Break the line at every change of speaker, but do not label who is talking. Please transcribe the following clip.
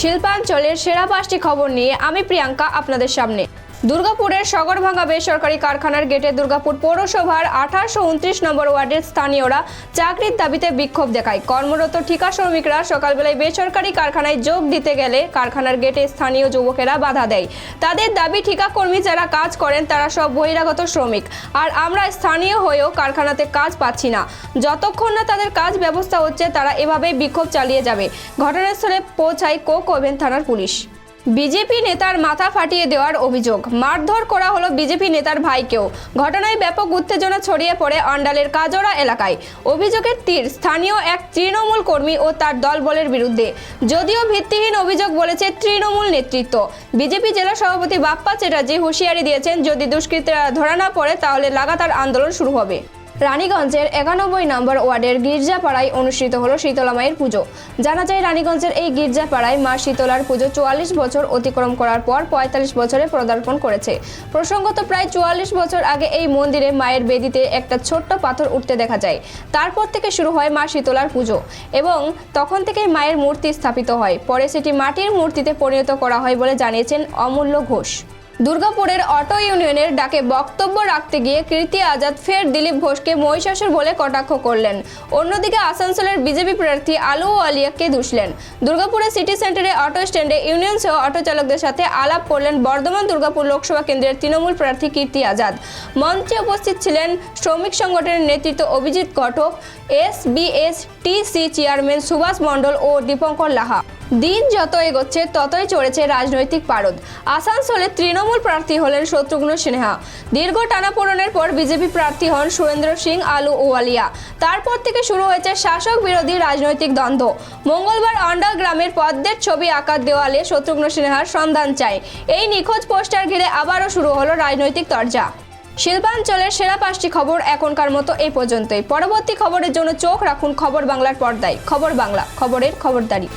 শিল্পাঞ্চলের সেরা 5টি খবর নিয়ে আমি প্রিয়াঙ্কা আপনাদের সামনে। দুর্গাপুরের সগরভাঙ্গা বেসরকারি কারখানার গেটে দুর্গাপুর পৌরসভার 1829 নম্বর ওয়ার্ডের স্থানীয়রা চাকরির দাবিতে বিক্ষোভ দেখায়। কর্মরত ঠিকা শ্রমিকরা সকালবেলায় বেসরকারি কারখানায় যোগ দিতে গেলে কারখানার গেটে স্থানীয় যুবকেরা বাধা দেয়। তাদের দাবি, ঠিকা কর্মী যারা কাজ করেন তারা সব বহিরাগত শ্রমিক, আর আমরা স্থানীয় হয়েও কারখানাতে কাজ পাচ্ছি না। যতক্ষণ না তাদের কাজ ব্যবস্থা হচ্ছে তারা এভাবেই বিক্ষোভ চালিয়ে যাবে। ঘটনাস্থলে পৌঁছায় কোক ওভেন থানার পুলিশ। বিজেপি নেতার মাথা ফাটিয়ে দেওয়ার অভিযোগ, মারধর করা হলো বিজেপি নেতার ভাইকেও। ঘটনায় ব্যাপক উত্তেজনা ছড়িয়ে পড়ে অন্ডালের কাজরা এলাকায়। অভিযোগের তীর স্থানীয় এক তৃণমূল কর্মী ও তার দলবলের বিরুদ্ধে, যদিও ভিত্তিহীন অভিযোগ বলেছে তৃণমূল নেতৃত্ব। বিজেপি জেলা সভাপতি বাপ্পা চ্যাটার্জি হুঁশিয়ারি দিয়েছেন, যদি দুষ্কৃতীরা ধরা না পড়ে তাহলে লাগাতার আন্দোলন শুরু হবে। রানীগঞ্জের 91 নম্বর ওয়ার্ডের গির্জাপাড়ায় অনুষ্ঠিত হলো শীতলা মায়ের পুজো। জানা যায়, রানীগঞ্জের এই গির্জাপাড়ায় মা শীতলার পুজো 44 বছর অতিক্রম করার পর 45 বছরে পদার্পণ করেছে। প্রসঙ্গত, প্রায় 44 বছর আগে এই মন্দিরে মায়ের বেদিতে একটা ছোট্ট পাথর উঠতে দেখা যায়। তারপর থেকে শুরু হয় মা শীতলার পুজো এবং তখন থেকেই মায়ের মূর্তি স্থাপিত হয়। পরে সেটি মাটির মূর্তিতে পরিণত করা হয় বলে জানিয়েছেন অমূল্য ঘোষ। দুর্গাপুরের অটো ইউনিয়নের ডাকে বক্তব্য রাখতে গিয়ে কীর্তি আজাদ ফের দিলীপ ঘোষকে মহিষাসুর বলে কটাক্ষ করলেন। অন্যদিকে আসানসোলের বিজেপি প্রার্থী আলু ওয়ালিয়াকে দুষলেন। দুর্গাপুরের সিটি সেন্টারে অটো স্ট্যান্ডে ইউনিয়ন সহ অটো চালকদের সাথে আলাপ করলেন বর্ধমান দুর্গাপুর লোকসভা কেন্দ্রের তৃণমূল প্রার্থী কীর্তি আজাদ। মঞ্চে উপস্থিত ছিলেন শ্রমিক সংগঠনের নেতৃত্ব অভিজিৎ ঘটক, SBSTC চেয়ারম্যান সুভাষ মণ্ডল ও দীপঙ্কর লাহা। দিন যত এগোচ্ছে ততই চড়েছে রাজনৈতিক পারদ। আসানসোলে তৃণমূল প্রার্থী হলেন শত্রুঘ্ন সিনহা। দীর্ঘ টানাপোড়েনের পর বিজেপি প্রার্থী হন সুরেন্দ্র সিং আলু ওয়ালিয়া। তারপর থেকে শুরু হয়েছে শাসক বিরোধী রাজনৈতিক দ্বন্দ্ব। মঙ্গলবার অন্ডাল গ্রামের পদ্মের ছবি আঁকার দেওয়ালে শত্রুঘ্ন সিনহার সন্ধান চায়। এই নিখোঁজ পোস্টার ঘিরে আবারও শুরু হলো রাজনৈতিক তরজা। শিল্পাঞ্চলের সেরা 5টি খবর এখনকার মতো এই পর্যন্তই। পরবর্তী খবরের জন্য চোখ রাখুন খবর বাংলার পর্দায়। খবর বাংলা, খবরের খবরদারি।